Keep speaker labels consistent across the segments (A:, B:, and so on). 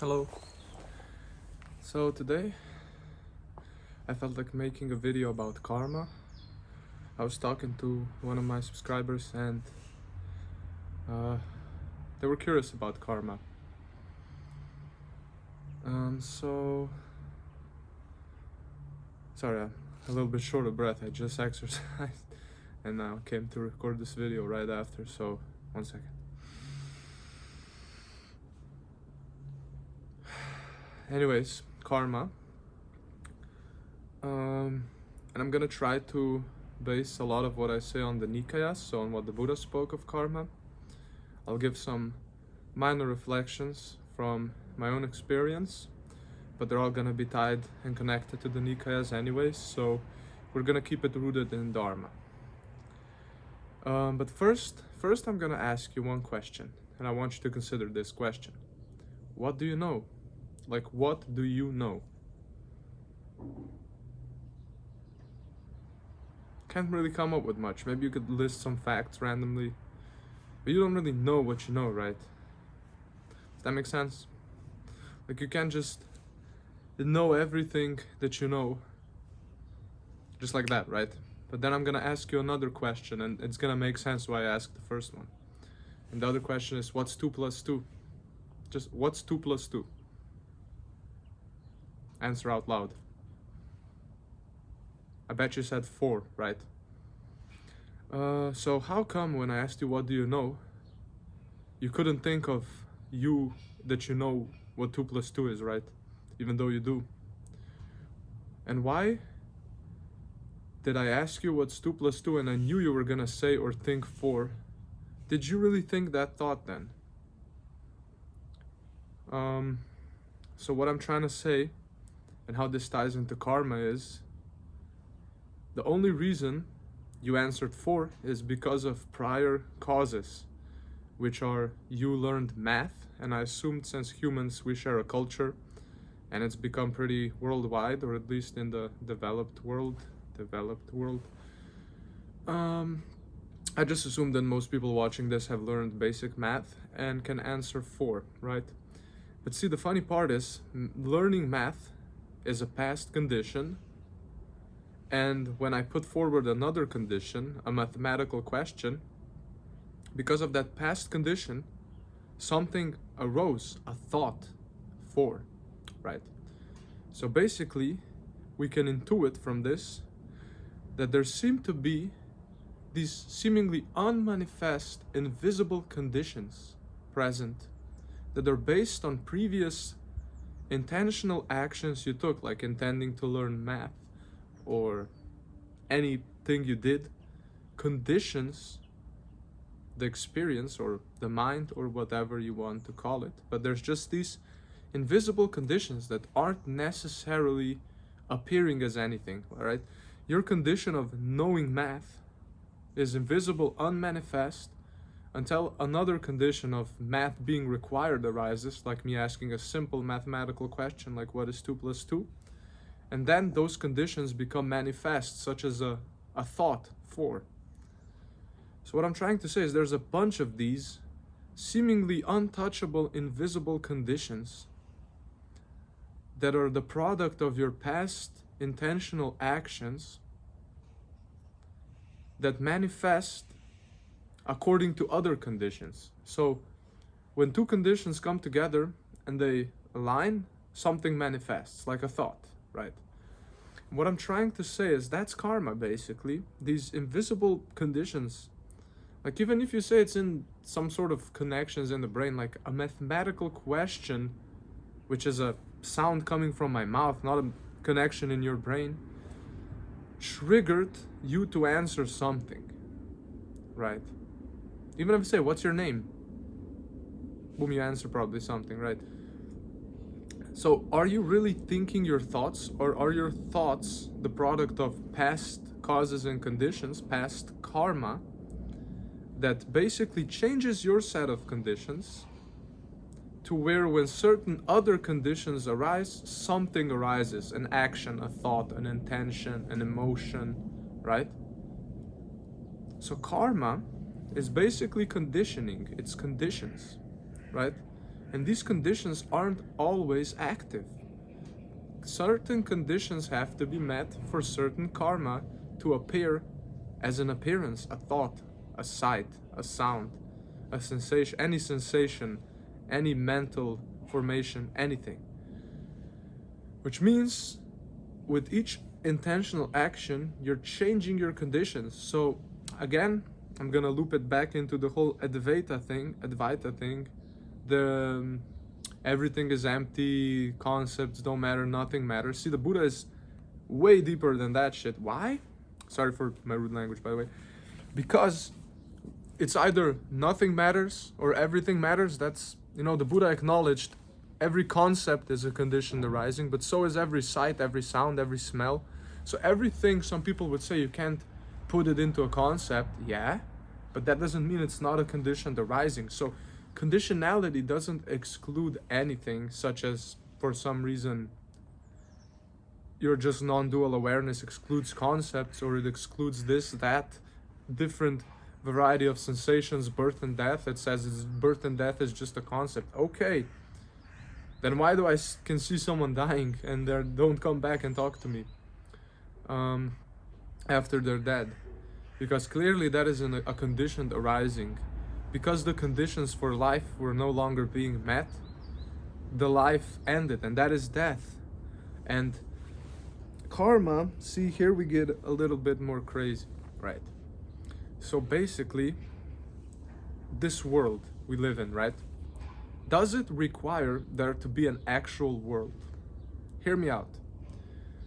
A: Hello. So today I felt like making a video about karma. I was talking to one of my subscribers and they were curious about karma. So sorry, I'm a little bit short of breath. I just exercised and now came to record this video right after. So 1 second. Anyways, karma. And I'm gonna try to base a lot of what I say on the Nikayas, so on what the Buddha spoke of karma. I'll give some minor reflections from my own experience, but they're all gonna be tied and connected to the Nikayas anyways, so we're gonna keep it rooted in Dharma. But first I'm gonna ask you one question, and I want you to consider this question. What do you know? Like, what do you know? Can't really come up with much. Maybe you could list some facts randomly, but you don't really know what you know, right? Does that make sense? Like, you can't just know everything that you know just like that, right? But then I'm gonna ask you another question, and it's gonna make sense why I asked the first one. And the other question is, what's 2 plus 2? Just what's 2 plus 2? Answer out loud. I bet you said 4, right? So how come when I asked you what do you know, you couldn't think of that you know what 2 plus 2 is, right? Even though you do. And why did I ask you what's 2 plus 2 and I knew you were gonna say or think 4? Did you really think that thought then? So what I'm trying to say and how this ties into karma is, the only reason you answered 4 is because of prior causes, which are you learned math, and I assumed since humans we share a culture and it's become pretty worldwide, or at least in the developed world. I just assumed that most people watching this have learned basic math and can answer 4, right? But see, the funny part is learning math is a past condition, and when I put forward another condition, a mathematical question, because of that past condition, something arose, a thought, 4, right? So basically, we can intuit from this that there seem to be these seemingly unmanifest, invisible conditions present that are based on previous intentional actions you took, like intending to learn math or anything you did, conditions the experience or the mind or whatever you want to call it. But there's just these invisible conditions that aren't necessarily appearing as anything, all right? Your condition of knowing math is invisible, unmanifest, until another condition of math being required arises, like me asking a simple mathematical question like what is 2 plus 2? And then those conditions become manifest, such as a thought, 4. So what I'm trying to say is there's a bunch of these seemingly untouchable, invisible conditions that are the product of your past intentional actions that manifest according to other conditions. So when 2 conditions come together and they align, something manifests, like a thought, right? What I'm trying to say is that's karma, basically. These invisible conditions, like even if you say it's in some sort of connections in the brain, like a mathematical question, which is a sound coming from my mouth, not a connection in your brain, triggered you to answer something, right? Even if I say, what's your name? Boom, you answer probably something, right? So are you really thinking your thoughts, or are your thoughts the product of past causes and conditions, past karma, that basically changes your set of conditions to where when certain other conditions arise, something arises, an action, a thought, an intention, an emotion, right? So karma is basically conditioning, it's conditions, right? And these conditions aren't always active. Certain conditions have to be met for certain karma to appear as an appearance, a thought, a sight, a sound, a sensation, any mental formation, anything. Which means with each intentional action, you're changing your conditions. So again, I'm gonna loop it back into the whole Advaita thing, the everything is empty, concepts don't matter, nothing matters. See, the Buddha is way deeper than that shit. Why? Sorry for my rude language, by the way. Because it's either nothing matters or everything matters. That's, the Buddha acknowledged every concept is a conditioned arising, but so is every sight, every sound, every smell. So everything, some people would say you can't put it into a concept, yeah, but that doesn't mean it's not a conditioned arising. So conditionality doesn't exclude anything, such as for some reason your just non-dual awareness excludes concepts, or it excludes this, that, different variety of sensations, birth and death. It says birth and death is just a concept. Okay, then why do I can see someone dying and they don't come back and talk to me after they're dead? Because clearly that is a conditioned arising. Because the conditions for life were no longer being met, the life ended, and that is death. And karma, see, here we get a little bit more crazy, right? So basically, this world we live in, right? Does it require there to be an actual world? Hear me out.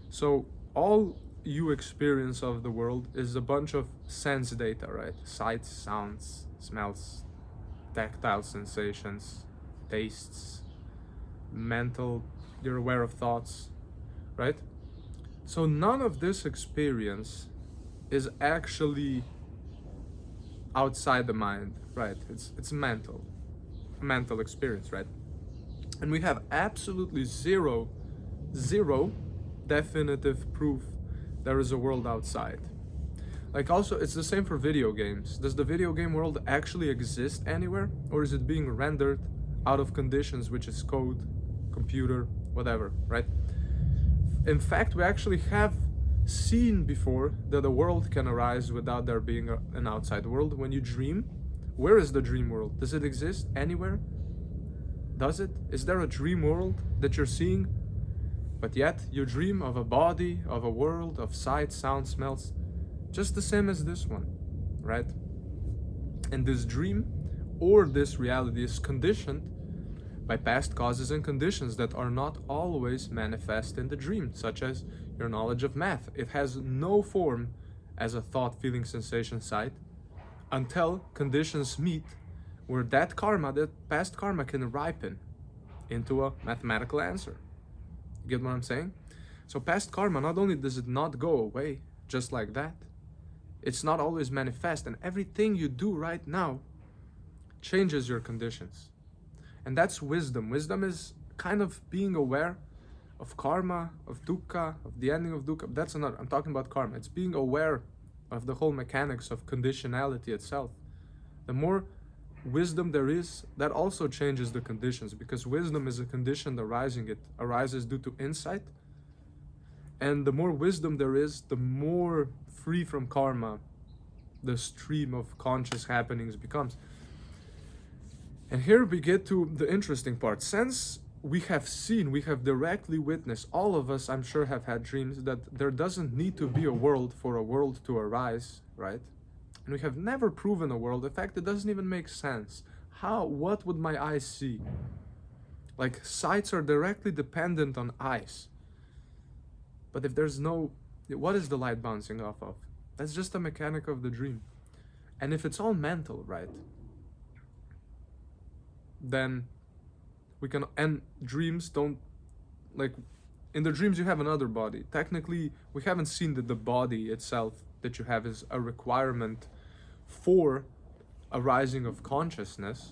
A: So all you experience of the world is a bunch of sense data, right? Sights, sounds, smells, tactile sensations, tastes, mental, you're aware of thoughts, right? So none of this experience is actually outside the mind, right? It's mental experience, right? And we have absolutely zero definitive proof there is a world outside. Like, also, it's the same for video games. Does the video game world actually exist anywhere, or is it being rendered out of conditions, which is code, computer, whatever, right? In fact, we actually have seen before that a world can arise without there being an outside world. When you dream, where is the dream world? Does it exist anywhere? Does it? Is there a dream world that you're seeing? But yet you dream of a body, of a world, of sight, sound, smells, just the same as this one, right? And this dream or this reality is conditioned by past causes and conditions that are not always manifest in the dream, such as your knowledge of math. It has no form as a thought, feeling, sensation, sight, until conditions meet where that karma, that past karma, can ripen into a mathematical answer. Get what I'm saying? So past karma, not only does it not go away just like that, it's not always manifest, and everything you do right now changes your conditions. And that's wisdom. Wisdom is kind of being aware of karma, of dukkha, of the ending of dukkha. That's another, I'm talking about karma. It's being aware of the whole mechanics of conditionality itself. The more wisdom there is, that also changes the conditions, because wisdom is a condition arising. It arises due to insight. And the more wisdom there is, the more free from karma the stream of conscious happenings becomes. And here we get to the interesting part. Since we have directly witnessed, all of us, I'm sure, have had dreams that there doesn't need to be a world for a world to arise, right? And we have never proven a world. In fact, it doesn't even make sense. What would my eyes see? Like, sights are directly dependent on eyes. But if there's no, what is the light bouncing off of? That's just a mechanic of the dream. And if it's all mental, right? Then we can, and dreams don't, like, in the dreams you have another body. Technically, we haven't seen that the body itself that you have is a requirement for a rising of consciousness.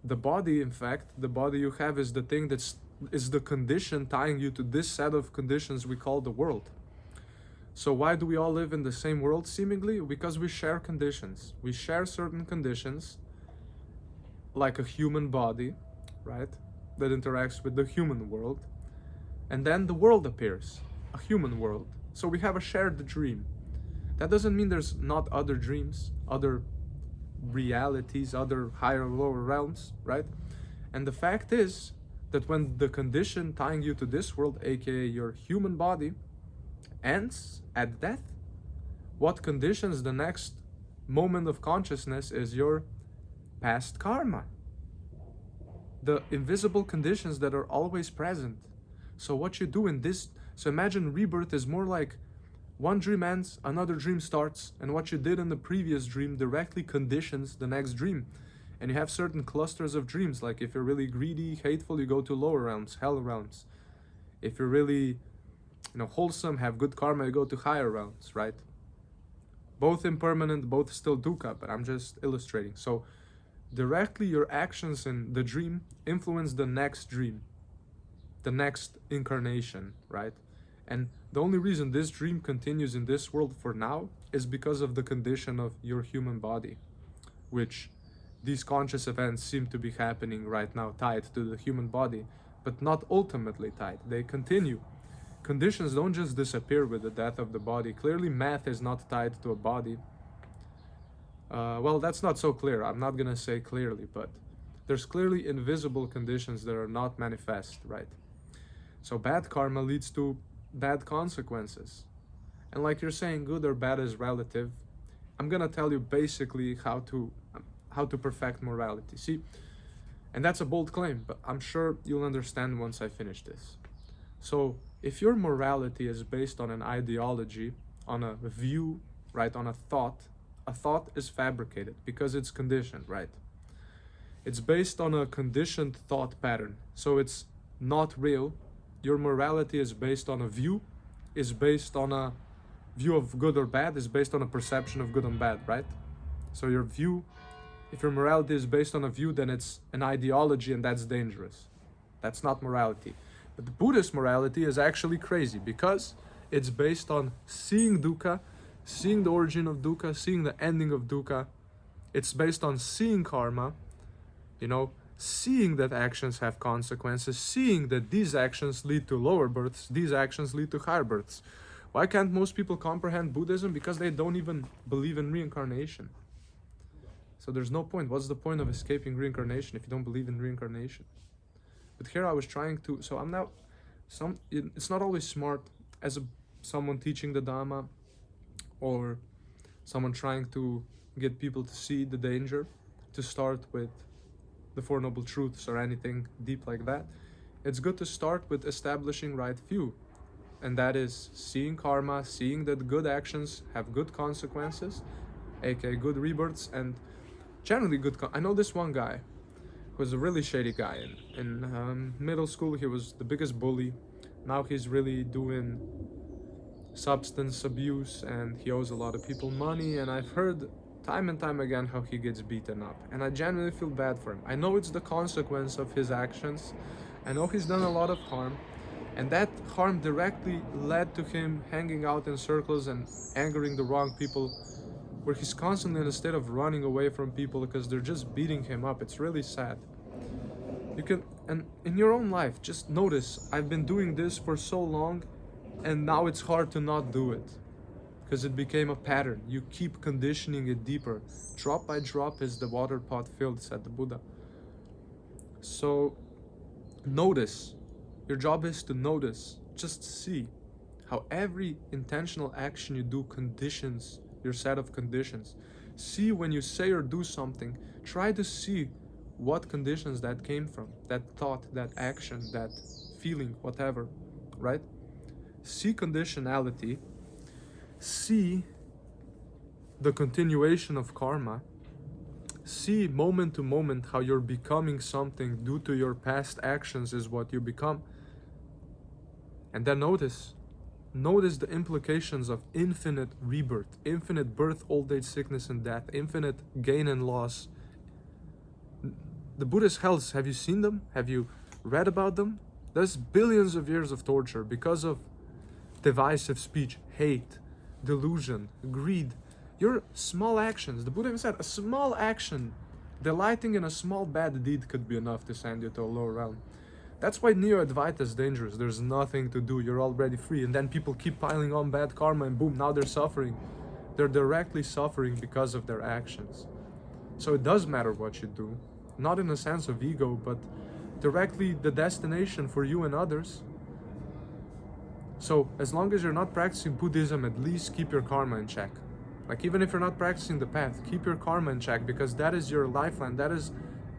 A: The body, in fact, the body you have is the thing is the condition tying you to this set of conditions we call the world. So why do we all live in the same world, seemingly? Because we share conditions. We share certain conditions, like a human body, right? That interacts with the human world. And then the world appears, a human world. So we have a shared dream. That doesn't mean there's not other dreams, other realities, other higher and lower realms, right? And the fact is that when the condition tying you to this world, aka your human body, ends at death, what conditions the next moment of consciousness is your past karma. The invisible conditions that are always present. So what you do in this, so imagine rebirth is more like one dream ends, another dream starts, and what you did in the previous dream directly conditions the next dream. And you have certain clusters of dreams, like if you're really greedy, hateful, you go to lower realms, hell realms. If you're really, wholesome, have good karma, you go to higher realms, right? Both impermanent, both still dukkha, but I'm just illustrating. So directly your actions in the dream influence the next dream, the next incarnation, right? And the only reason this dream continues in this world for now is because of the condition of your human body, which these conscious events seem to be happening right now tied to the human body, but not ultimately tied. They continue. Conditions don't just disappear with the death of the body. Clearly, math is not tied to a body. Well, that's not so clear. I'm not gonna say clearly, but there's clearly invisible conditions that are not manifest, right? So bad karma leads to bad consequences. And like you're saying, good or bad is relative. I'm gonna tell you basically how to perfect morality. See, and that's a bold claim, but I'm sure you'll understand once I finish this. So if your morality is based on an ideology, on a view, right, on a thought is fabricated because it's conditioned, right? It's based on a conditioned thought pattern, so it's not real. Your morality is based on a view, is based on a view of good or bad, is based on a perception of good and bad, right? So your view, if your morality is based on a view, then it's an ideology, and that's dangerous. That's not morality. But the Buddhist morality is actually crazy because it's based on seeing dukkha, seeing the origin of dukkha, seeing the ending of dukkha. It's based on seeing karma, seeing that actions have consequences, seeing that these actions lead to lower births, these actions lead to higher births. Why can't most people comprehend Buddhism? Because they don't even believe in reincarnation. So there's no point. What's the point of escaping reincarnation if you don't believe in reincarnation? But here I was trying to, so I'm now, it's not always smart as someone teaching the Dhamma or someone trying to get people to see the danger to start with the Four Noble Truths or anything deep like that. It's good to start with establishing right view, and that is seeing karma, seeing that good actions have good consequences, aka good rebirths, and generally good. I know this one guy who was a really shady guy. In middle school, he was the biggest bully. Now he's really doing substance abuse, and he owes a lot of people money, and I've heard time and time again how he gets beaten up, and I genuinely feel bad for him. I know it's the consequence of his actions. I know he's done a lot of harm, and that harm directly led to him hanging out in circles and angering the wrong people, where he's constantly in a state of running away from people because they're just beating him up. It's really sad. You can, and in your own life, just notice, I've been doing this for so long, and now it's hard to not do it because it became a pattern. You keep conditioning it deeper. Drop by drop is the water pot filled, said the Buddha. So notice. Your job is to notice. Just see how every intentional action you do conditions your set of conditions. See when you say or do something, try to see what conditions that came from, that thought, that action, that feeling, whatever, right? See conditionality, see the continuation of karma, see moment to moment how you're becoming something due to your past actions is what you become. And then notice the implications of infinite rebirth, infinite birth, old age, sickness and death, infinite gain and loss. The Buddhist hells, have you seen them? Have you read about them? There's billions of years of torture because of divisive speech, hate, delusion, greed. Your small actions, the Buddha even said, a small action Delighting in a small bad deed could be enough to send you to a lower realm. That's why Neo Advaita is dangerous. There's nothing to do. You're already free. And then people keep piling on bad karma and boom, now they're suffering. They're directly suffering because of their actions. So it does matter what you do. Not in a sense of ego, but directly the destination for you and others. So as long as you're not practicing Buddhism, at least keep your karma in check. Like even if you're not practicing the path, keep your karma in check, because that is your lifeline. That is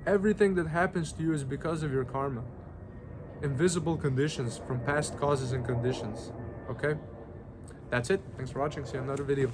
A: everything that happens to you is because of your karma. Invisible conditions from past causes and conditions. Okay? That's it. Thanks for watching. See you in another video.